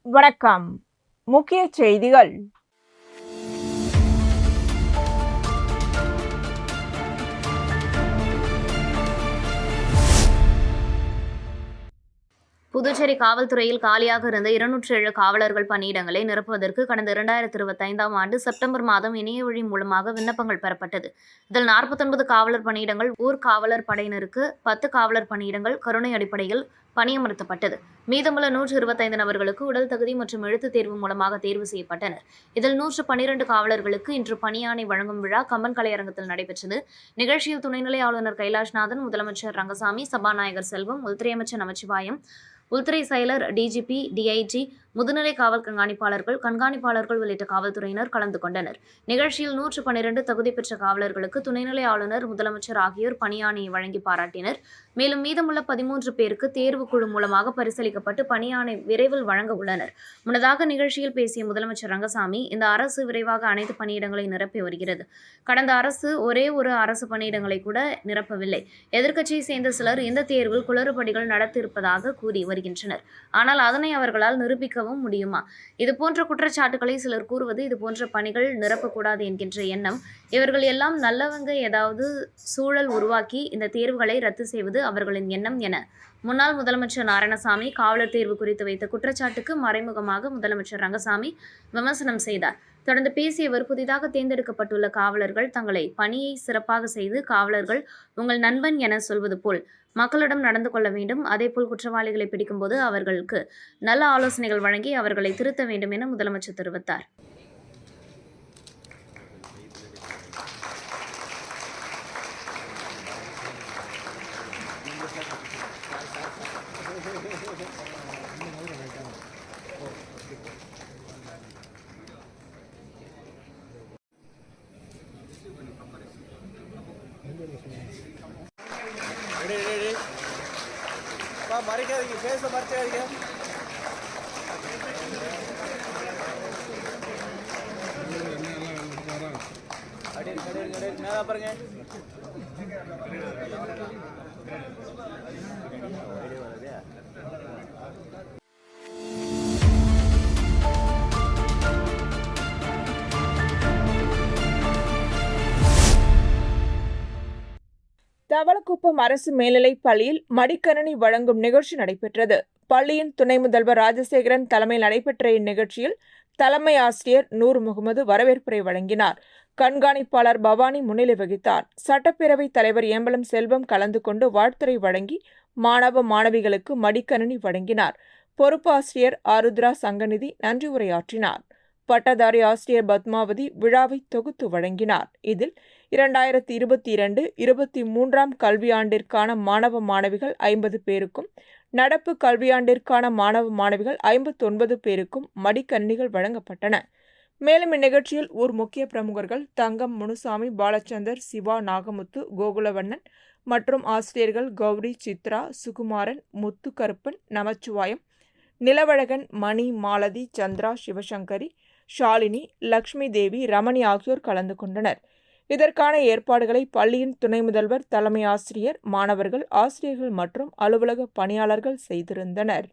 வணக்கம். முக்கிய செய்திகள். புதுச்சேரி காவல்துறையில் காலியாக இருந்த 207 காவலர்கள் பணியிடங்களை நிரப்புவதற்கு கடந்த 2025ஆம் ஆண்டு செப்டம்பர் மாதம் இணைய வழி மூலமாக விண்ணப்பங்கள் பெறப்பட்டது. இதில் 49 காவலர் பணியிடங்கள் ஊர்காவலர் படையினருக்கு, 10 காவலர் பணியிடங்கள் கருணை அடிப்படையில் பணியமர்த்தப்பட்டது. மீதமுள்ள 125 நபர்களுக்கு உடல் தகுதி மற்றும் எழுத்துத் தேர்வு மூலமாக தேர்வு செய்யப்பட்டனர். இதில் 112 காவலர்களுக்கு இன்று பணியாணை வழங்கும் விழா கம்பன் கலையரங்கத்தில் நடைபெற்றது. நிகழ்ச்சியில் துணைநிலை ஆளுநர் கைலாஷ்நாதன், முதலமைச்சர் ரங்கசாமி, சபாநாயகர் செல்வம், உள்துறை அமைச்சர் நமச்சிவாயம், உள்துறை செயலர், டிஜிபி, டிஐஜி, முதுநிலை காவல் கண்காணிப்பாளர்கள் உள்ளிட்ட காவல்துறையினர் கலந்து கொண்டனர். நிகழ்ச்சியில் 112 தகுதி பெற்ற காவலர்களுக்கு துணைநிலை ஆளுநர், முதலமைச்சர் ஆகியோர் பணியாணையை வழங்கி பாராட்டினர். மேலும் மீதமுள்ள 13 பேருக்கு தேர்வு குழு மூலமாக பரிசீலிக்கப்பட்டு பணியாணை விரைவில் வழங்க உள்ளனர். முன்னதாக நிகழ்ச்சியில் பேசிய முதலமைச்சர் ரங்கசாமி, இந்த அரசு விரைவாக அனைத்து பணியிடங்களை நிரப்பி வருகிறது. கடந்த அரசு ஒரே ஒரு அரசு பணியிடங்களை கூட நிரப்பவில்லை. எதிர்க்கட்சியை சேர்ந்த சிலர் இந்த தேர்வில் குளறுபடிகள் நடத்தியிருப்பதாக கூறி வருகின்றனர். ஆனால் அதனை அவர்களால் நிரூபிக்கவும் முடியுமா? இதுபோன்ற குற்றச்சாட்டுகளை சிலர் கூறுவது இதுபோன்ற பணிகள் நிரப்பக்கூடாது என்கின்ற எண்ணம். இவர்கள் எல்லாம் நல்லவங்க, ஏதாவது சூழல் உருவாக்கி இந்த தேர்வுகளை ரத்து செய்வது அவர்களின் எண்ணம் என முன்னாள் முதலமைச்சர் நாராயணசாமி காவலர் தேர்வு குறித்து வைத்த குற்றச்சாட்டுக்கு மறைமுகமாக முதலமைச்சர் ரங்கசாமி விமர்சனம் செய்தார். தொடர்ந்து பேசியவர், புதிதாக தேர்ந்தெடுக்கப்பட்டுள்ள காவலர்கள் தங்களை பணியை சிறப்பாக செய்து காவலர்கள் உங்கள் நண்பன் என சொல்வது போல் மக்களிடம் நடந்து கொள்ள வேண்டும். அதேபோல் குற்றவாளிகளை பிடிக்கும்போது அவர்களுக்கு நல்ல ஆலோசனைகள் வழங்கி அவர்களை திருத்த வேண்டும் என முதலமைச்சர் தெரிவித்தார். மறைக்காதீங்க, பேச மறைக்காதீங்க. நேரா பாருங்க. தவளக்குப்பம் அரசு மேல்நிலைப் பள்ளியில் மடிக்கணினி வழங்கும் நிகழ்ச்சி நடைபெற்றது. பள்ளியின் துணை முதல்வர் ராஜசேகரன் தலைமையில் நடைபெற்ற இந்நிகழ்ச்சியில் தலைமை ஆசிரியர் நூர் முகமது வரவேற்புரை வழங்கினார். கண்காணிப்பாளர் பவானி முன்னிலை வகித்தார். சட்டப்பேரவைத் தலைவர் ஏம்பலம் செல்வம் கலந்து கொண்டு வாழ்த்துரை வழங்கி மாணவ மாணவிகளுக்கு மடிக்கணினி வழங்கினார். பொறுப்பாசிரியர் ஆருத்ரா சங்கநிதி நன்றி உரையாற்றினார். பட்டதாரி ஆசிரியர் பத்மாவதி விழாவை தொகுத்து வழங்கினார். இதில் 2022-23ஆம் கல்வியாண்டிற்கான மாணவ மாணவிகள் 50 பேருக்கும், நடப்பு கல்வியாண்டிற்கான மாணவ மாணவிகள் 59 பேருக்கும் மடிக்கணினிகள் வழங்கப்பட்டன. மேலும் இந்நிகழ்ச்சியில் ஊர் முக்கிய பிரமுகர்கள் தங்கம், முனுசாமி, பாலச்சந்தர், சிவா, நாகமுத்து, கோகுலவண்ணன் மற்றும் ஆசிரியர்கள் கௌரி, சித்ரா, சுகுமாரன், முத்துக்கருப்பன், நமச்சிவாயம், நிலவழகன், மணி, மாலதி, சந்திரா, சிவசங்கரி, ஷாலினி, லக்ஷ்மி தேவி, ரமணி ஆகியோர் கலந்து கொண்டனர். இதற்கான ஏற்பாடுகளை பள்ளியின் துணை முதல்வர், தலைமை ஆசிரியர், மாணவர்கள், ஆசிரியர்கள் மற்றும் அலுவலக பணியாளர்கள் செய்திருந்தனர்.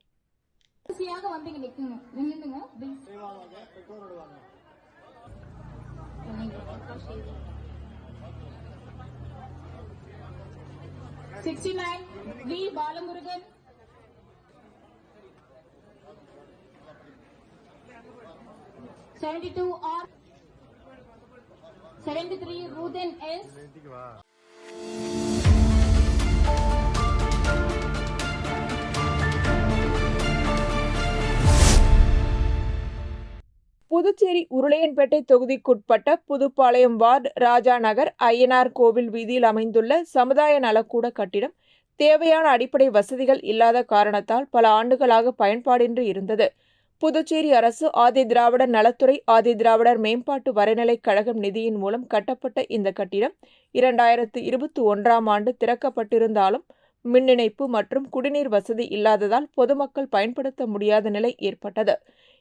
Balamurugan, 72 R 73 Ruden S. Puducherry Orleanpet தொகுதிக்குட்பட்ட புதுப்பாளையம் வார்டு ராஜா நகர் ஐயனார் கோவில் வீதியில் அமைந்துள்ள சமுதாய நலக்கூட கட்டிடம் தேவையான அடிப்படை வசதிகள் இல்லாத காரணத்தால் பல ஆண்டுகளாக பயன்பாடின்றி இருந்தது. புதுச்சேரி அரசு ஆதி திராவிடர் நலத்துறை, ஆதி திராவிடர் மேம்பாட்டு வரைநிலைக் கழகம் நிதியின் மூலம் கட்டப்பட்ட இந்த கட்டிடம் 2021ஆம் ஆண்டு திறக்கப்பட்டிருந்தாலும் மின் இணைப்பு மற்றும் குடிநீர் வசதி இல்லாததால் பொதுமக்கள் பயன்படுத்த முடியாத நிலை ஏற்பட்டது.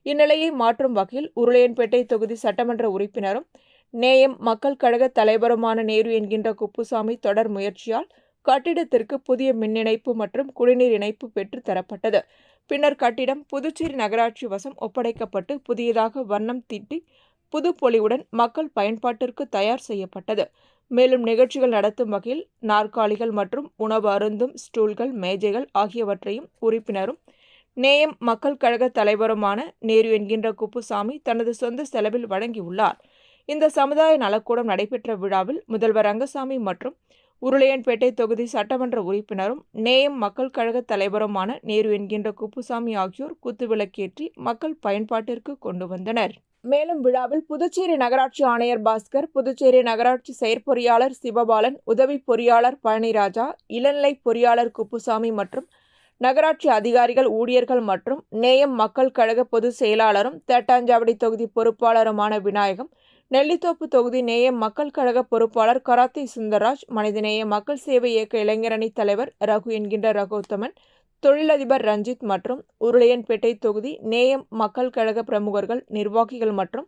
இந்நிலையை மாற்றும் வகையில் உருளையன்பேட்டை தொகுதி சட்டமன்ற உறுப்பினரும் நேயம் மக்கள் கழக தலைவருமான நேரு என்கின்ற குப்புசாமி தொடர் முயற்சியால் கட்டிடத்திற்கு புதிய மின் இணைப்பு மற்றும் குடிநீர் இணைப்பு பெற்று தரப்பட்டது. பின்னர் கட்டிடம் புதுச்சேரி நகராட்சி வசம் ஒப்படைக்கப்பட்டு புதியதாக வர்ணம் தீட்டி புது பொலிவுடன் மக்கள் பயன்பாட்டிற்கு தயார் செய்யப்பட்டது. மேலும் நிகழ்ச்சிகள் நடத்தும் வகையில் நாற்காலிகள் மற்றும் உணவு அருந்தும் ஸ்டூல்கள், மேஜைகள் ஆகியவற்றையும் உறுப்பினரும் நேயம் மக்கள் கழக தலைவருமான நேரு என்கின்ற குப்புசாமி தனது சொந்த செலவில் வழங்கியுள்ளார். இந்த சமுதாய நலக்கூடம் நடைபெற்ற விழாவில் முதல்வர் ரங்கசாமி மற்றும் உருளையன்பேட்டை தொகுதி சட்டமன்ற உறுப்பினரும் நேயம் மக்கள் கழக தலைவருமான நேரு என்கின்ற குப்புசாமி ஆகியோர் குத்துவிளக்கேற்றி மக்கள் பயன்பாட்டிற்கு கொண்டு வந்தனர். மேலும் விழாவில் புதுச்சேரி நகராட்சி ஆணையர் பாஸ்கர், புதுச்சேரி நகராட்சி செயற்பொறியாளர் சிவபாலன், உதவி பொறியாளர் பழனிராஜா, இளநிலை பொறியாளர் குப்புசாமி மற்றும் நகராட்சி அதிகாரிகள், ஊழியர்கள் மற்றும் நேயம் மக்கள் கழக பொதுச் செயலாளரும் தேட்டாஞ்சாவடி தொகுதி பொறுப்பாளருமான விநாயகம், நெல்லித்தோப்பு தொகுதி நேயம் மக்கள் கழக பொறுப்பாளர் கராத்தே சுந்தர்ராஜ், மனிதநேய மக்கள் சேவை இயக்க இளைஞரணி தலைவர் ரகு என்கின்ற ரகோத்தமன், தொழிலதிபர் ரஞ்சித் மற்றும் உருளையன்பேட்டை தொகுதி நேயம் மக்கள் கழக பிரமுகர்கள், நிர்வாகிகள் மற்றும்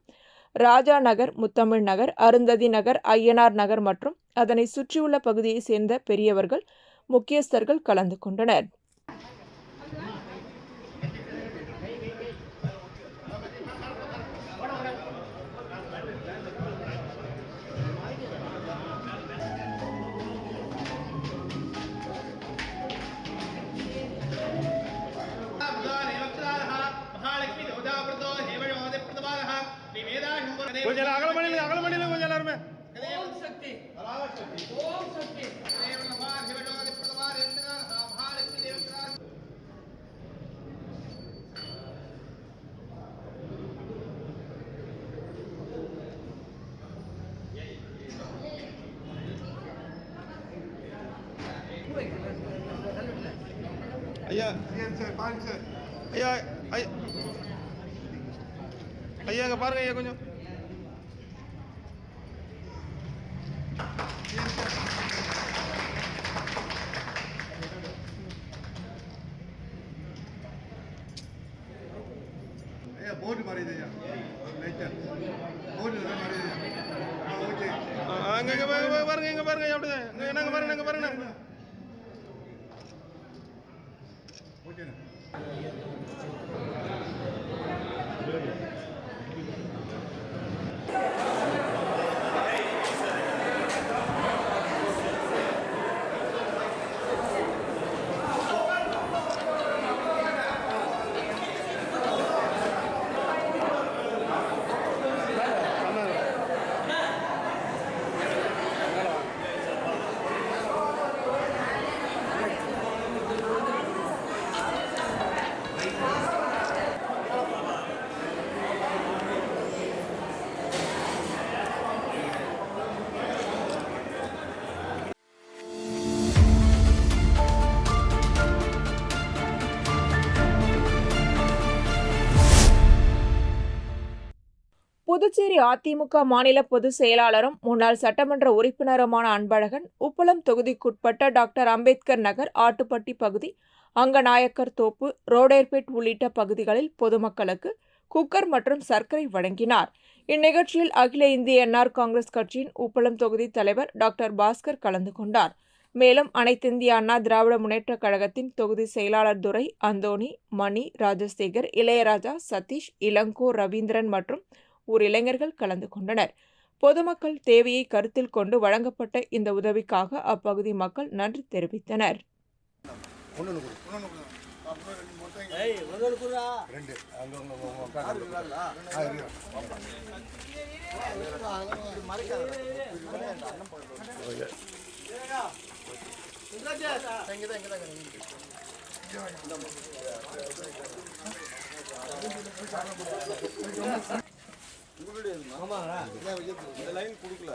ராஜா நகர், முத்தமிழ் நகர், அருந்ததி நகர், ஐயனார் நகர் மற்றும் அதனை சுற்றியுள்ள பகுதியை சேர்ந்த பெரியவர்கள், முக்கியஸ்தர்கள் கலந்து கொண்டனர். கொஞ்சம் அகலமணியில் கொஞ்சம் எல்லாருமே ஐயா ஐயா ஐயா இங்க பாருங்க ஐயா கொஞ்சம் போர்டு மாறியது போர்டு மாறியது அங்க பாருங்க இங்க பாருங்க அப்படிதான் நாங்க பாருங்க ஓகேண்ணா புதுச்சேரி அதிமுக மாநில பொதுச் செயலாளரும் முன்னாள் சட்டமன்ற உறுப்பினருமான அன்பழகன் உப்பளம் தொகுதிக்குட்பட்ட டாக்டர் அம்பேத்கர் நகர், ஆட்டுப்பட்டி பகுதி, அங்கநாயக்கர் தோப்பு, ரோடேர்பேட் உள்ளிட்ட பகுதிகளில் பொதுமக்களுக்கு குக்கர் மற்றும் சர்க்கரை வழங்கினார். இந்நிகழ்ச்சியில் அகில இந்திய என்ஆர் காங்கிரஸ் கட்சியின் உப்பளம் தொகுதி தலைவர் டாக்டர் பாஸ்கர் கலந்து கொண்டார். மேலும் அனைத்திந்திய அண்ணா திராவிட முன்னேற்றக் கழகத்தின் தொகுதி செயலாளர் துரை, அந்தோணி, மணி, ராஜசேகர், இளையராஜா, சதீஷ், இளங்கோ, ரவீந்திரன் மற்றும் ஊர் இளைஞர்கள் கலந்து கொண்டனர். பொதுமக்கள் தேவையை கருத்தில் கொண்டு வழங்கப்பட்ட இந்த உதவிக்காக அப்பகுதி மக்கள் நன்றி தெரிவித்தனர். இந்த லைன் கொடுக்கல.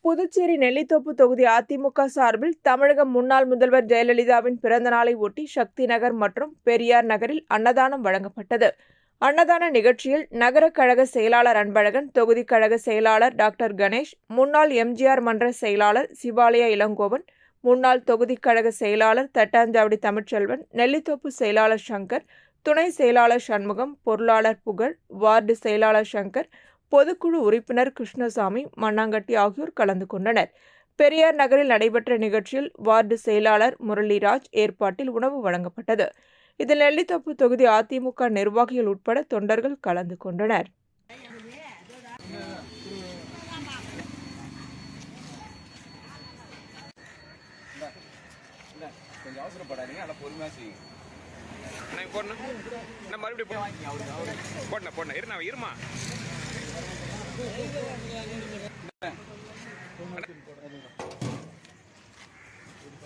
புதுச்சேரி நெல்லித்தோப்பு தொகுதி அதிமுக சார்பில் தமிழக முன்னாள் முதல்வர் ஜெயலலிதாவின் பிறந்த நாளை ஒட்டி சக்தி நகர் மற்றும் பெரியார் நகரில் அன்னதானம் வழங்கப்பட்டது. அன்னதான நிகழ்ச்சியில் நகர கழக செயலாளர் அன்பழகன், தொகுதி கழக செயலாளர் டாக்டர் கணேஷ், முன்னாள் எம்ஜிஆர் மன்ற செயலாளர் சிவாலயா இளங்கோவன், முன்னாள் தொகுதி கழக செயலாளர் தட்டாஞ்சாவடி தமிழ்ச்செல்வன், நெல்லித்தோப்பு செயலாளர் சங்கர், துணை செயலாளர் சண்முகம், பொருளாளர் புகழ், வார்டு செயலாளர் சங்கர், பொதுக்குழு உறுப்பினர் கிருஷ்ணசாமி, மண்ணாங்கட்டி ஆகியோர் கலந்து கொண்டனர். பெரியார் நகரில் நடைபெற்ற நிகழ்ச்சியில் வார்டு செயலாளர் முரளிராஜ் ஏற்பாட்டில் உணவு வழங்கப்பட்டது. இதில் நெல்லித்தோப்பு தொகுதி அதிமுக நிர்வாகிகள் உட்பட தொண்டர்கள் கலந்து கொண்டனர். கொஞ்சம் அவசரப்படாதீங்க, நல்லா பொறுமையாக செய்யுங்க. நான் போடணும், நான் மறுபடியும் போடணும் இருமா இருமா.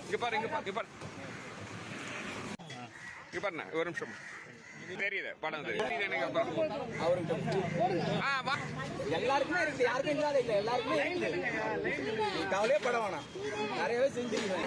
இங்க பாரு ஒரு நிமிஷம். தெரியுது படம் எல்லாருக்குமே இருக்கு, யாருக்கும் இல்லாத இல்ல, எல்லாருக்குமே இருக்கு. கவலையே பட வேணாம், நிறையவே செஞ்சிருக்கீங்க.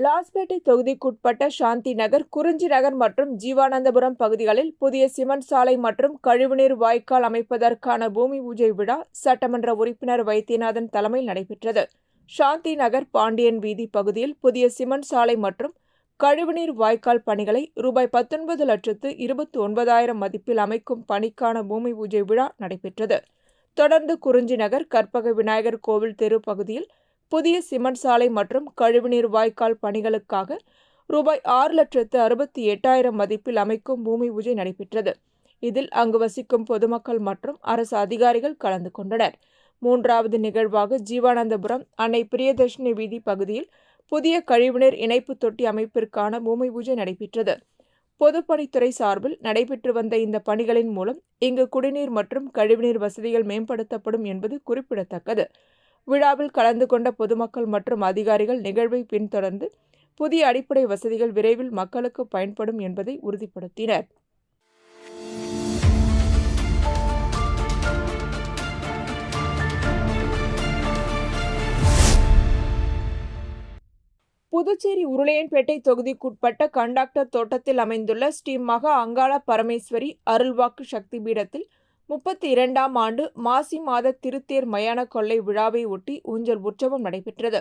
லாஸ்பேட்டை தொகுதிக்குட்பட்ட சாந்தி நகர், குறிஞ்சி நகர் மற்றும் ஜீவானந்தபுரம் பகுதிகளில் புதிய சிமெண்ட் சாலை மற்றும் கழிவுநீர் வாய்க்கால் அமைப்பதற்கான பூமி பூஜை விழா சட்டமன்ற உறுப்பினர் வைத்தியநாதன் தலைமையில் நடைபெற்றது. சாந்தி நகர் பாண்டியன் வீதி பகுதியில் புதிய சிமெண்ட் சாலை மற்றும் கழிவுநீர் வாய்க்கால் பணிகளை ரூபாய் 19,29,000 மதிப்பில் அமைக்கும் பணிக்கான பூமி பூஜை விழா நடைபெற்றது. தொடர்ந்து குறிஞ்சி நகர் கற்பக விநாயகர் கோவில் தெரு பகுதியில் புதிய சிமெண்ட் சாலை மற்றும் கழிவுநீர் வாய்க்கால் பணிகளுக்காக ரூபாய் 6,68,000 மதிப்பில் அமைக்கும் பூமி பூஜை நடைபெற்றது. இதில் அங்கு வசிக்கும் பொதுமக்கள் மற்றும் அரசு அதிகாரிகள் கலந்து கொண்டனர். மூன்றாவது நிகழ்வாக ஜீவானந்தபுரம் அன்னை பிரியதர்ஷினி வீதி பகுதியில் புதிய கழிவுநீர் இணைப்பு தொட்டி அமைப்பிற்கான பூமி பூஜை நடைபெற்றது. பொதுப்பணித்துறை சார்பில் நடைபெற்று வந்த இந்த பணிகளின் மூலம் இங்கு குடிநீர் மற்றும் கழிவுநீர் வசதிகள் மேம்படுத்தப்படும் என்பது குறிப்பிடத்தக்கது. விழாவில் கலந்து கொண்ட பொதுமக்கள் மற்றும் அதிகாரிகள் நிகழ்வை பின்தொடர்ந்து புதிய அடிப்படை வசதிகள் விரைவில் மக்களுக்கு பயன்படும் என்பதை உறுதிப்படுத்தினர். புதுச்சேரி உருளையன்பேட்டை தொகுதிக்குட்பட்ட கண்டாக்டர் தோட்டத்தில் அமைந்துள்ள ஸ்ரீ மகா அங்காள பரமேஸ்வரி அருள்வாக்கு சக்தி பீடத்தில் 32ஆம் ஆண்டு மாசி மாத திருத்தேர் மயான கொள்ளை விழாவை ஒட்டி ஊஞ்சல் உற்சவம் நடைபெற்றது.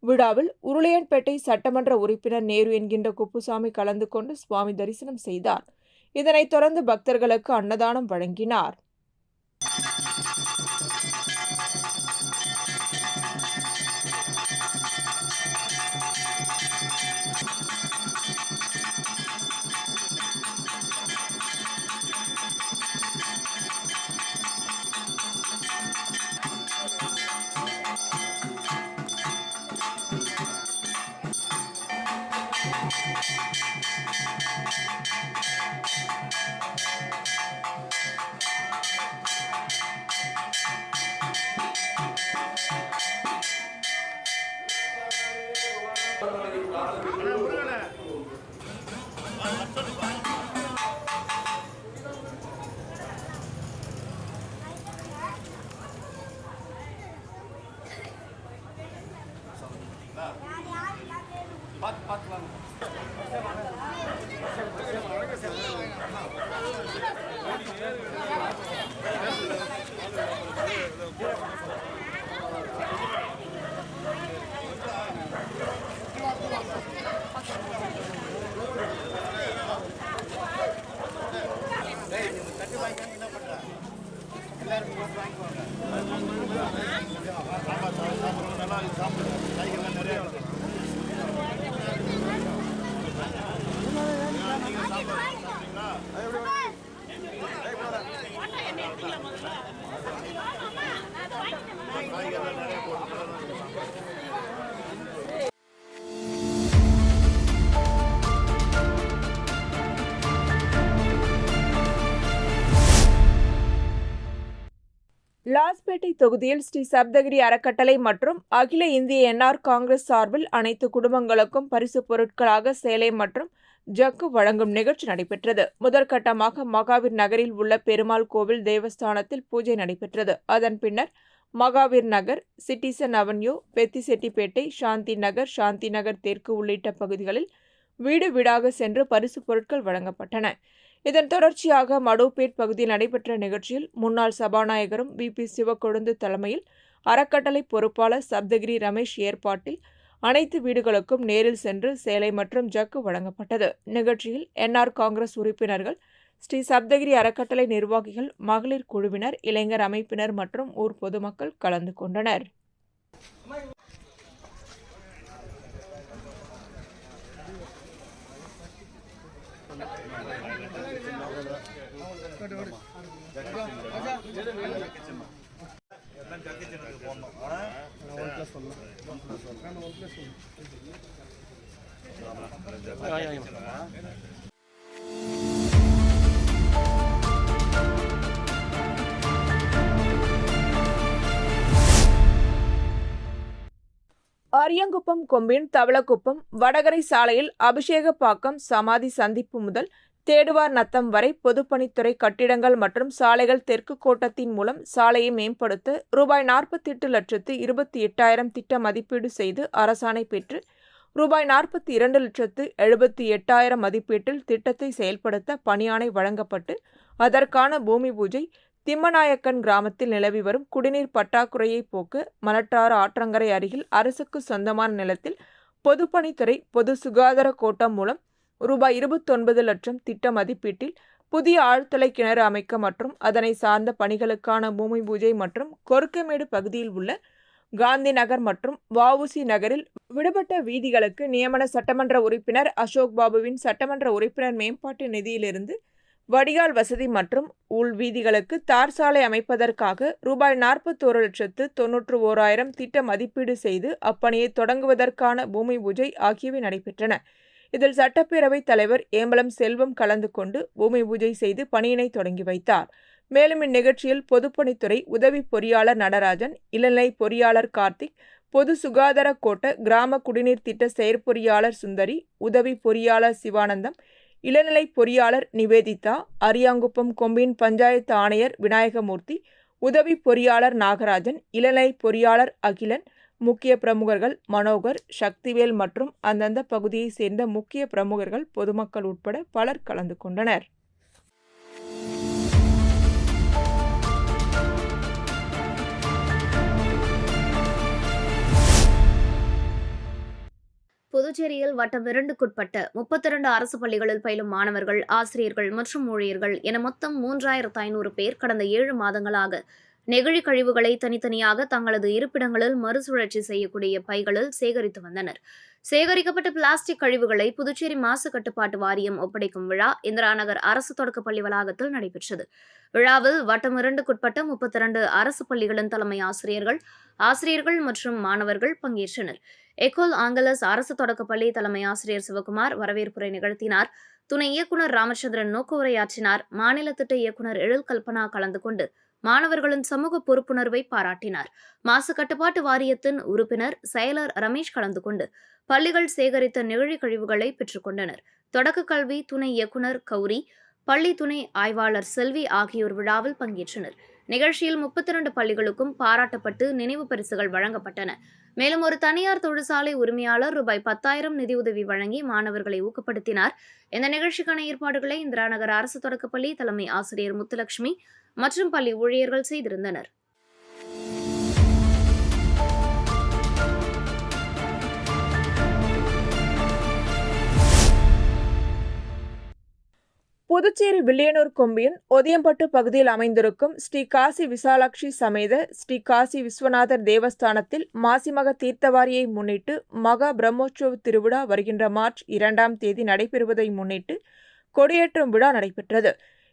விழாவில் உருளையன்பேட்டை சட்டமன்ற உறுப்பினர் நேரு என்கின்ற குப்புசாமி கலந்து கொண்டு சுவாமி தரிசனம் செய்தார். இதனைத் தொடர்ந்து பக்தர்களுக்கு அன்னதானம் வழங்கினார். லாஸ்பேட்டை தொகுதியில் ஸ்ரீ சப்தகிரி அறக்கட்டளை மற்றும் அகில இந்திய என்ஆர் காங்கிரஸ் சார்பில் அனைத்து குடும்பங்களுக்கும் பரிசு பொருட்களாக சேலை மற்றும் ஜக்கு வழங்கும் நிகழ்ச்சி நடைபெற்றது. முதற்கட்டமாக மகாவீர் நகரில் உள்ள பெருமாள் கோவில் தேவஸ்தானத்தில் பூஜை நடைபெற்றது. அதன் பின்னர் மகாவீர் நகர், சிட்டிசன் அவென்யூ, பெத்திசெட்டிப்பேட்டை, சாந்தி நகர் தெற்கு உள்ளிட்ட பகுதிகளில் வீடு வீடாக சென்று பரிசு பொருட்கள் வழங்கப்பட்டன. இதன் தொடர்ச்சியாக மடோபேட் பகுதியில் நடைபெற்ற நிகழ்ச்சியில் முன்னாள் சபாநாயகரும் VP சிவக்கொழுந்து தலைமையில் அறக்கட்டளை பொறுப்பாளர் சப்தகிரி ரமேஷ் ஏற்பாட்டில் அனைத்து வீடுகளுக்கும் நேரில் சென்று சேலை மற்றும் ஜக்கு வழங்கப்பட்டது. நிகழ்ச்சியில் NR காங்கிரஸ் உறுப்பினர்கள், ஸ்ரீ சப்தகிரி அறக்கட்டளை நிர்வாகிகள், மகளிர் குழுவினர், இளைஞர் அமைப்பினர் மற்றும் ஊர் பொதுமக்கள் கலந்து கொண்டனர். அரியாங்குப்பம் கொம்பின் தவளக்குப்பம் வடகரை சாலையில் அபிஷேகப்பாக்கம் சமாதி சந்திப்பு முதல் தேடுவார் நத்தம் வரை பொதுப்பணித்துறை கட்டிடங்கள் மற்றும் சாலைகள் தெற்கு கோட்டத்தின் மூலம் சாலையை மேம்படுத்த ரூபாய் 48,28,000 திட்ட மதிப்பீடு செய்து அரசாணை பெற்று ரூபாய் 42,78,000 மதிப்பீட்டில் திட்டத்தை செயல்படுத்த பணியாணை வழங்கப்பட்டு அதற்கான பூமி பூஜை திம்மநாயக்கன் கிராமத்தில் நிலவி வரும் குடிநீர் பற்றாக்குறையை போக்க மலட்டாறு ஆற்றங்கரை அருகில் அரசுக்கு சொந்தமான நிலத்தில் பொதுப்பணித்துறை பொது சுகாதார கோட்டம் மூலம் ரூபாய் 29 லட்சம் திட்ட மதிப்பீட்டில் புதிய ஆழ்துளை கிணறு அமைக்க மற்றும் அதனை சார்ந்த பணிகளுக்கான பூமி பூஜை மற்றும் கொருக்கமேடு பகுதியில் உள்ள காந்தி நகர் மற்றும் வஉசி நகரில் விடுபட்ட வீதிகளுக்கு நியமன சட்டமன்ற உறுப்பினர் அசோக் பாபுவின் சட்டமன்ற உறுப்பினர் மேம்பாட்டு நிதியிலிருந்து வடிகால் வசதி மற்றும் உள் வீதிகளுக்கு தார் சாலை அமைப்பதற்காக ரூபாய் 41,91,000 திட்ட மதிப்பீடு செய்து அப்பணியை தொடங்குவதற்கான பூமி பூஜை ஆகியவை நடைபெற்றன. இதில் சட்டப்பேரவைத் தலைவர் ஏம்பலம் செல்வம் கலந்து கொண்டு பூமி பூஜை செய்து பணியினை தொடங்கி வைத்தார். மேலும் இந்நிகழ்ச்சியில் பொதுப்பணித்துறை உதவி பொறியாளர் நடராஜன், இளநிலை பொறியாளர் கார்த்திக், பொது சுகாதார கோட்ட கிராம குடிநீர் திட்ட செயற்பொறியாளர் சுந்தரி, உதவி பொறியாளர் சிவானந்தம், இளநிலை பொறியாளர் நிவேதிதா, அரியாங்குப்பம் கொம்பின் பஞ்சாயத்து ஆணையர் விநாயகமூர்த்தி, உதவி பொறியாளர் நாகராஜன், இளநிலை பொறியாளர் அகிலன், முக்கிய பிரமுகர்கள் மனோகர், சக்திவேல் மற்றும் அந்தந்த பகுதியைச் சேர்ந்த முக்கிய பிரமுகர்கள், பொதுமக்கள் உட்பட பலர் கலந்து கொண்டனர். புதுச்சேரியில் வட்டம் 2க்குட்பட்ட 32 அரசு பள்ளிகளில் பயிலும் மாணவர்கள், ஆசிரியர்கள் மற்றும் ஊழியர்கள் என மொத்தம் 3,500 பேர் கடந்த 7 மாதங்களாக நெகிழி கழிவுகளை தனித்தனியாக தங்களது இருப்பிடங்களில் மறுசுழற்சி செய்யக்கூடிய பைகளில் சேகரித்து வந்தனர். சேகரிக்கப்பட்ட பிளாஸ்டிக் கழிவுகளை புதுச்சேரி மாசு கட்டுப்பாட்டு வாரியம் ஒப்படைக்கும் விழா இந்திரா நகர் அரசு தொடக்கப்பள்ளி வளாகத்தில் நடைபெற்றது. விழாவில் வட்டம் 2க்குட்பட்ட 32 அரசு பள்ளிகளின் தலைமை ஆசிரியர்கள் மற்றும் மாணவர்கள் பங்கேற்றனர். எக்கோல் ஆங்கலஸ் அரசு தொடக்கப்பள்ளி தலைமை ஆசிரியர் சிவகுமார் வரவேற்புரை நிகழ்த்தினார். துணை இயக்குநர் ராமச்சந்திரன் நோக்கு உரையாற்றினார். மாநில திட்ட இயக்குநர் எழில் கல்பனா கலந்து கொண்டு மாணவர்களின் சமூக பொறுப்புணர்வை பாராட்டினார். மாசு கட்டுப்பாட்டு வாரியத்தின் உறுப்பினர் செயலர் ரமேஷ் கலந்து கொண்டு பள்ளிகள் சேகரித்த நெகிழி கழிவுகளை பெற்றுக் கொண்டனர். தொடக்க கல்வி துணை இயக்குநர் கௌரி, பள்ளி துணை ஆய்வாளர் செல்வி ஆகியோர் விழாவில் பங்கேற்றனர். நிகழ்ச்சியில் 32 பள்ளிகளுக்கும் பாராட்டப்பட்டு நினைவு பரிசுகள் வழங்கப்பட்டன. மேலும் ஒரு தனியார் தொழிற்சாலை உரிமையாளர் ரூபாய் 10,000 நிதியுதவி வழங்கி மாணவர்களை ஊக்கப்படுத்தினார். இந்த நிகழ்ச்சிக்கான ஏற்பாடுகளை இந்திரா நகர் அரசு தொடக்கப்பள்ளி தலைமை ஆசிரியர் முத்துலட்சுமி மற்றும் பள்ளி ஊழியர்கள் செய்திருந்தனர். புதுச்சேரி வில்லியனூர் கொம்பியின் ஒதியம்பட்டு பகுதியில் அமைந்திருக்கும் ஸ்ரீ காசி விசாலாட்சி சமேத ஸ்ரீ காசி விஸ்வநாதர் தேவஸ்தானத்தில் மாசிமக தீர்த்தவாரியை முன்னிட்டு மகா பிரம்மோற்சவ திருவிழா வருகின்ற மார்ச் 2ஆம் தேதி நடைபெறுவதை முன்னிட்டு கொடியேற்றும் விழா நடைபெற்றது.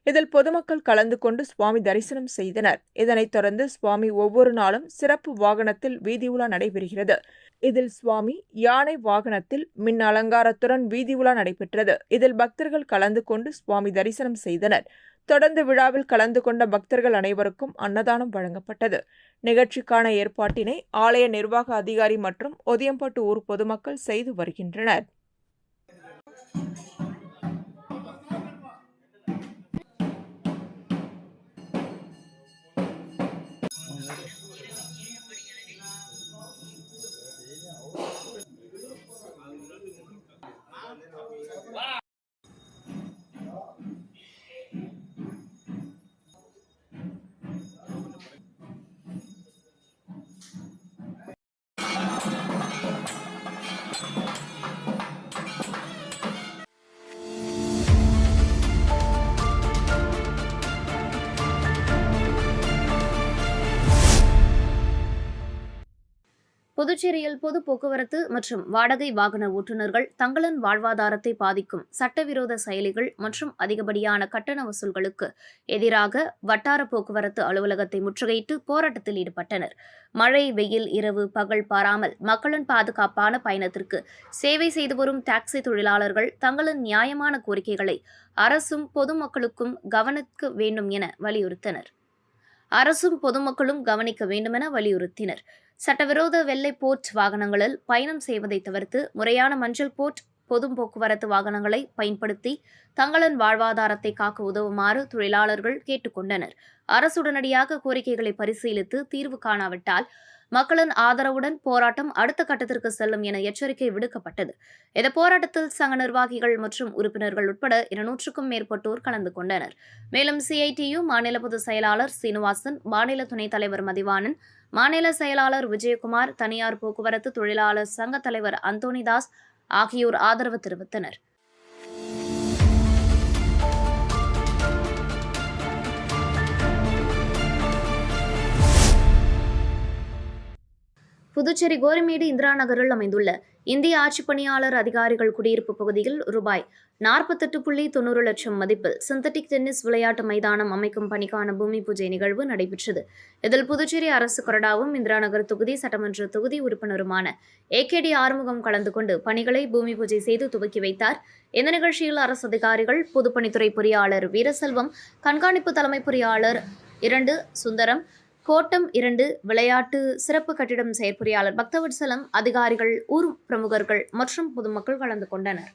இதில் பொதுமக்கள் கலந்து கொண்டு சுவாமி தரிசனம் செய்தனர். இதனைத் தொடர்ந்து சுவாமி ஒவ்வொரு நாளும் சிறப்பு வாகனத்தில் வீதி உலா நடைபெறுகிறது. இதில் சுவாமி யானை வாகனத்தில் மின் அலங்காரத்துடன் வீதி உலா நடைபெற்றது. இதில் பக்தர்கள் கலந்து கொண்டு சுவாமி தரிசனம் செய்தனர். தொடர்ந்து விழாவில் கலந்து கொண்ட பக்தர்கள் அனைவருக்கும் அன்னதானம் வழங்கப்பட்டது. நிகழ்ச்சிக்கான ஏற்பாட்டினை ஆலய நிர்வாக அதிகாரி மற்றும் ஒதியம்பட்டு ஊர் பொதுமக்கள் செய்து வருகின்றனர். புதுச்சேரியில் பொது போக்குவரத்து மற்றும் வாடகை வாகன ஓட்டுநர்கள் தங்களின் வாழ்வாதாரத்தை பாதிக்கும் சட்டவிரோத செயலிகள் மற்றும் அதிகப்படியான கட்டண வசூல்களுக்கு எதிராக வட்டார போக்குவரத்து அலுவலகத்தை முற்றுகையிட்டு போராட்டத்தில் ஈடுபட்டனர். மழை, வெயில், இரவு, பகல் பாராமல் மக்களின் பாதுகாப்பான பயணத்திற்கு சேவை செய்து வரும் டாக்ஸி தொழிலாளர்கள் தங்களின் நியாயமான கோரிக்கைகளை அரசும் பொதுமக்களுக்கும் கவனிக்க வேண்டும் என வலியுறுத்தினர். சட்டவிரோத வெள்ளை போர்ட் வாகனங்களில் பயணம் செய்வதை தவிர்த்து முறையான மஞ்சள் போர்ட் பொது போக்குவரத்து வாகனங்களை பயன்படுத்தி தங்களின் வாழ்வாதாரத்தை காக்க உதவுமாறு தொழிலாளர்கள் கேட்டுக் கொண்டனர். அரசு உடனடியாக கோரிக்கைகளை பரிசீலித்து தீர்வு காணாவிட்டால் மக்களின் ஆதரவுடன் போராட்டம் அடுத்த கட்டத்திற்கு செல்லும் என எச்சரிக்கை விடுக்கப்பட்டது. இந்த போராட்டத்தில் சங்க நிர்வாகிகள் மற்றும் உறுப்பினர்கள் உட்பட 200க்கும் மேற்பட்டோர் கலந்து கொண்டனர். மேலும் CITU மாநில பொதுச் செயலாளர் சீனிவாசன், மாநில துணைத் தலைவர் மதிவாணன், மாநில செயலாளர் விஜயகுமார், தனியார் போக்குவரத்து தொழிலாளர் சங்க தலைவர் அந்தோணிதாஸ் ஆகியோர் ஆதரவு தெரிவித்தனர். புதுச்சேரி கோரிமேடு இந்திரா நகரில் அமைந்துள்ள இந்திய ஆட்சிப் பணியாளர் அதிகாரிகள் குடியிருப்பு பகுதியில் ரூபாய் 48.90 லட்சம் மதிப்பில் சிந்தட்டிக் டென்னிஸ் விளையாட்டு மைதானம் அமைக்கும் பணிக்கான பூமி பூஜை நிகழ்வு நடைபெற்றது. இதில் புதுச்சேரி அரசு கொறடாவும் இந்திரா நகர் தொகுதி சட்டமன்ற தொகுதி உறுப்பினருமான AKD ஆறுமுகம் கலந்து கொண்டு பணிகளை பூமி பூஜை செய்து துவக்கி வைத்தார். இந்த நிகழ்ச்சியில் அரசு அதிகாரிகள், பொதுப்பணித்துறை பொறியாளர் வீரசெல்வம், கண்காணிப்பு தலைமை பொறியாளர் 2 சுந்தரம், கோட்டம் 2 விளையாட்டு சிறப்பு கட்டிடம் செயற்பொறியாளர் பக்தவத்சலம், அதிகாரிகள், ஊர் பிரமுகர்கள் மற்றும் பொதுமக்கள் கலந்து கொண்டனர்.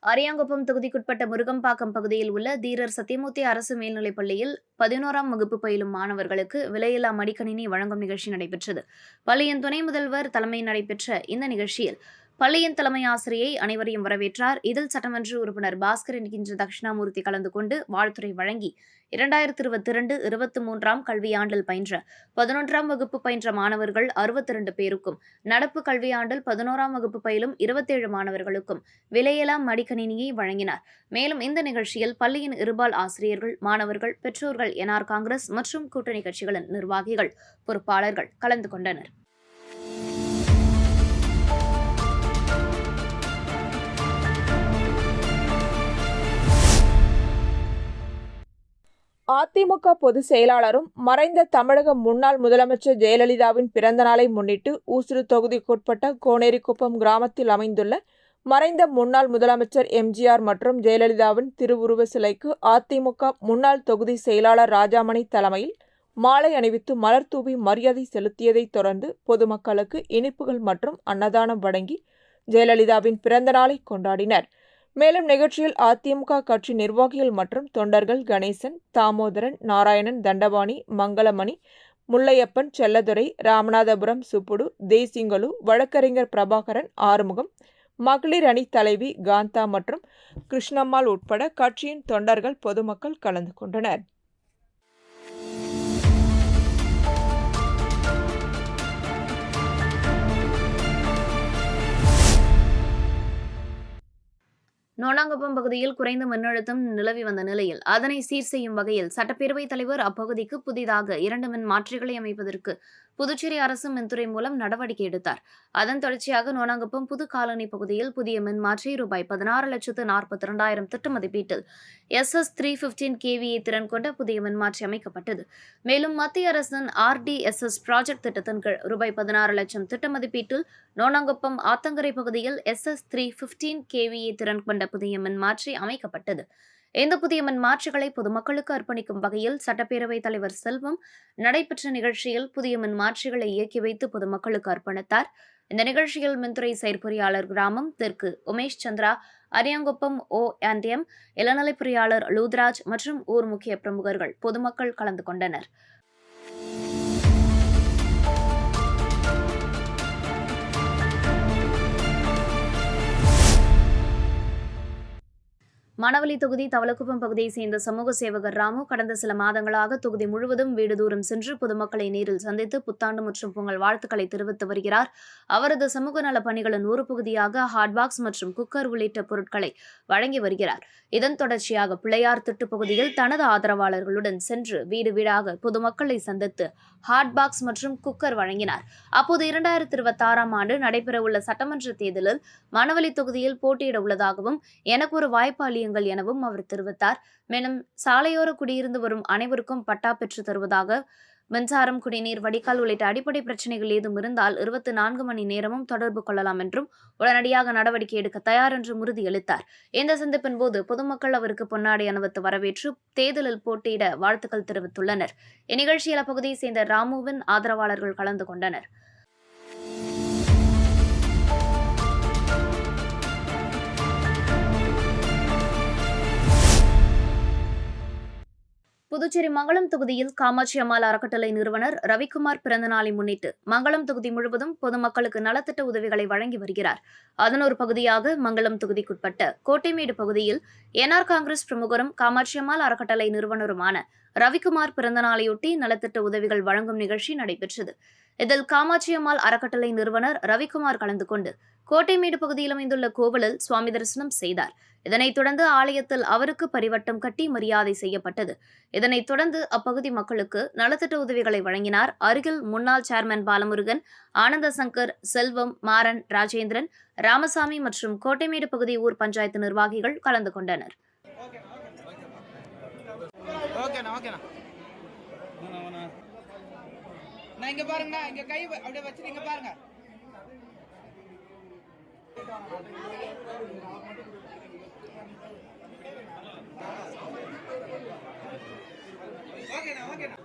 அரியாங்குப்பம் தொகுதிக்குட்பட்ட முருகம்பாக்கம் பகுதியில் உள்ள தீரர் சத்தியமூர்த்தி அரசு மேல்நிலைப் பள்ளியில் 11ஆம் வகுப்பு பயிலும் மாணவர்களுக்கு விலையில்லா மடிக்கணினி வழங்கும் நிகழ்ச்சி நடைபெற்றது. பள்ளியின் துணை முதல்வர் தலைமையில் நடைபெற்ற இந்த நிகழ்ச்சியில் பள்ளியின் தலைமை ஆசிரியை அனைவரையும் வரவேற்றார். இதில் சட்டமன்ற உறுப்பினர் பாஸ்கர் என்கின்ற தட்சிணாமூர்த்தி கலந்து கொண்டு வாழ்த்துரை வழங்கி 2022-23ஆம் கல்வியாண்டில் பயின்ற 11ஆம் வகுப்பு பயின்ற மாணவர்கள் 62 பேருக்கும், நடப்பு கல்வியாண்டில் 11ஆம் வகுப்பு பயிலும் 27 மாணவர்களுக்கும் விலையில்லா மடிக்கணினியை வழங்கினார். மேலும் இந்த நிகழ்ச்சியில் பள்ளியின் இருபால் ஆசிரியர்கள், மாணவர்கள், பெற்றோர்கள், NR காங்கிரஸ் மற்றும் கூட்டணி கட்சிகளின் நிர்வாகிகள், பொறுப்பாளர்கள் கலந்து கொண்டனர். அதிமுக பொதுச் செயலாளரும் மறைந்த தமிழக முன்னாள் முதலமைச்சர் ஜெயலலிதாவின் பிறந்த நாளை முன்னிட்டு ஊசுடு தொகுதிக்குட்பட்ட கோனேரிக்குப்பம் கிராமத்தில் அமைந்துள்ள மறைந்த முன்னாள் முதலமைச்சர் MGR மற்றும் ஜெயலலிதாவின் திருவுருவ சிலைக்கு அதிமுக முன்னாள் தொகுதி செயலாளர் ராஜாமணி தலைமையில் மாலை அணிவித்து மலர் தூவி மரியாதை செலுத்தியதைத் தொடர்ந்து பொதுமக்களுக்கு இனிப்புகள் மற்றும் அன்னதானம் வழங்கி ஜெயலலிதாவின் பிறந்த நாளை கொண்டாடினர். மேலும் நிகழ்ச்சியில் அதிமுக கட்சி நிர்வாகிகள் மற்றும் தொண்டர்கள் கணேசன், தாமோதரன், நாராயணன், தண்டபாணி, மங்களமணி, முல்லையப்பன், செல்லதுரை, ராமநாதபுரம் சுப்புடு, தேசிங்கலு, வழக்கறிஞர் பிரபாகரன், ஆறுமுகம், மகளிர் அணி தலைவி காந்தா மற்றும் கிருஷ்ணம்மாள் உட்பட கட்சியின் தொண்டர்கள், பொதுமக்கள் கலந்து கொண்டனர். நோனாங்குப்பம் பகுதியில் குறைந்த மின்னழுத்தம் நிலவி வந்த நிலையில் அதனை சீர் செய்யும் வகையில் சட்டப்பேரவைத் தலைவர் அப்பகுதிக்கு புதிதாக 2 மின் மாற்றிகளை அமைப்பதற்கு புதுச்சேரி அரசு மின்துறை மூலம் நடவடிக்கை எடுத்தார். அதன் தொடர்ச்சியாக நோனாங்குப்பம் புது காலனி பகுதியில் புதிய மின்மாற்றி ரூபாய் 16,42,000 திட்ட மதிப்பீட்டில் SS 315 kVA திறன் கொண்ட புதிய மின்மாற்றி அமைக்கப்பட்டது. மேலும் மத்திய அரசின் RDSS ப்ராஜெக்ட் திட்டத்தின் கீழ் ரூபாய் 16 லட்சம் திட்ட மதிப்பீட்டில் நோனாங்குப்பம் ஆத்தங்கரை பகுதியில் SS 315 kVA திறன் கொண்ட புதிய மின்மாற்றி அமைக்கப்பட்டது. இந்த புதிய மின்மாற்றிகளை பொதுமக்களுக்கு அர்ப்பணிக்கும் வகையில் சட்டப்பேரவைத் தலைவர் செல்வம் நடைபெற்ற நிகழ்ச்சியில் புதிய மின்மாற்றிகளை இயக்கி வைத்து பொதுமக்களுக்கு அர்ப்பணித்தார். இந்த நிகழ்ச்சியில் மின்துறை செயற்பொறியாளர் கிராமம் தெற்கு உமேஷ் சந்திரா, அரியாங்குப்பம் ONDM இளநிலை பொறியாளர் லூத்ராஜ் மற்றும் ஊர் முக்கிய பிரமுகர்கள், பொதுமக்கள் கலந்து கொண்டனர். மணவெளி தொகுதி தவளக்குப்பம் பகுதியை சேர்ந்த சமூக சேவகர் ராமு கடந்த சில மாதங்களாக தொகுதி முழுவதும் வீடு தூரம் சென்று பொதுமக்களை நேரில் சந்தித்து புத்தாண்டு மற்றும் பொங்கல் வாழ்த்துக்களை தெரிவித்து வருகிறார். அவரது சமூக நல பணிகளின் ஒரு பகுதியாக ஹாட்பாக்ஸ் மற்றும் குக்கர் உள்ளிட்ட பொருட்களை வழங்கி வருகிறார். இதன் தொடர்ச்சியாக பிள்ளையார் திட்டு பகுதியில் தனது ஆதரவாளர்களுடன் சென்று வீடு வீடாக பொதுமக்களை சந்தித்து ஹாட்பாக்ஸ் மற்றும் குக்கர் வழங்கினார். அப்போது 2026ஆம் ஆண்டு நடைபெறவுள்ள சட்டமன்ற தேர்தலில் மணவெளி தொகுதியில் போட்டியிட உள்ளதாகவும் எனக்கு ஒரு வாய்ப்பு எனவும் அவர் தெரிவித்தார். மேலும் சாலையோர குடியிருந்து வரும் அனைவருக்கும் பட்டா பெற்று தருவதாக, மின்சாரம், குடிநீர், வடிகால் உள்ளிட்ட அடிப்படை பிரச்சனைகள் ஏதும் இருந்தால் 24 மணி நேரமும் தொடர்பு கொள்ளலாம் என்றும் உடனடியாக நடவடிக்கை எடுக்க தயார் என்றும் உறுதியளித்தார். இந்த சந்திப்பின் போது பொதுமக்கள் அவருக்கு பொன்னாடை அணிவித்து வரவேற்று தேர்தலில் போட்டியிட வாழ்த்துக்கள் தெரிவித்துள்ளனர். இந்நிகழ்ச்சியில் அப்பகுதியை சேர்ந்த ராமுவின் ஆதரவாளர்கள் கலந்து கொண்டனர். புதுச்சேரி மங்களம் தொகுதியில் காமாட்சி அம்மாள் அறக்கட்டளை நிறுவனர் ரவிக்குமார் பிறந்தநாளை முன்னிட்டு மங்களம் தொகுதி முழுவதும் பொதுமக்களுக்கு நலத்திட்ட உதவிகளை வழங்கி வருகிறார். அதன் ஒரு பகுதியாக மங்களம் தொகுதிக்குட்பட்ட கோட்டைமேடு பகுதியில் என்ஆர் காங்கிரஸ் பிரமுகரும் காமாட்சி அம்மாள் அறக்கட்டளை நிறுவனருமான ரவிக்குமார் பிறந்தநாளையொட்டி நலத்திட்ட உதவிகள் வழங்கும் நிகழ்ச்சி நடைபெற்றது. இதில் காமாட்சி அம்மாள் அறக்கட்டளை நிறுவனர் ரவிக்குமார் கலந்து கொண்டு கோட்டைமேடு பகுதியில் அமைந்துள்ள கோவிலில் சுவாமி தரிசனம் செய்தார். இதனைத் தொடர்ந்து ஆலயத்தில் அவருக்கு பரிவட்டம் கட்டி மரியாதை செய்யப்பட்டது. இதனைத் தொடர்ந்து அப்பகுதி மக்களுக்கு நலத்திட்ட உதவிகளை வழங்கினார். அருகில் முன்னாள் சேர்மன் பாலமுருகன், ஆனந்த சங்கர், செல்வம், மாறன், ராஜேந்திரன், ராமசாமி மற்றும் கோட்டைமேடு பகுதி ஊர் பஞ்சாயத்து நிர்வாகிகள் கலந்து கொண்டனர். இங்க பாருங்க, இங்க கை அப்படியே வச்சிட்டு இங்க பாருங்க. ஓகேண்ணா.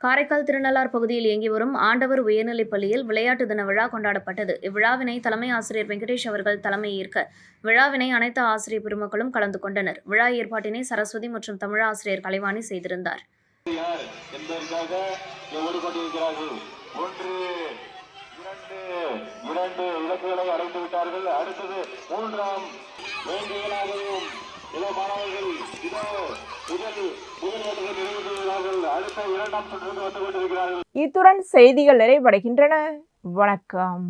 காரைக்கால் திருநள்ளார் பகுதியில் இயங்கி வரும் ஆண்டவர் உயர்நிலைப் பள்ளியில் விளையாட்டு தின விழா கொண்டாடப்பட்டது. இவ்விழாவினை தலைமை ஆசிரியர் வெங்கடேஷ் அவர்கள் தலைமை ஏற்க விழாவினை அனைத்து ஆசிரியர் பெருமக்களும் கலந்து கொண்டனர். விழா ஏற்பாட்டினை சரஸ்வதி மற்றும் தமிழ் ஆசிரியர் கலைவாணி செய்திருந்தார். இரண்டு இலக்குகளை அடைந்து விட்டார்கள். அடுத்தது 3ஆம் வேண்டுகளாகவும் மாணவர்கள் அடுத்த 2ஆம் சுற்றுக்கு வந்து கொண்டிருக்கிறார்கள். இத்துடன் செய்திகள் நிறைவடைகின்றன. வணக்கம்.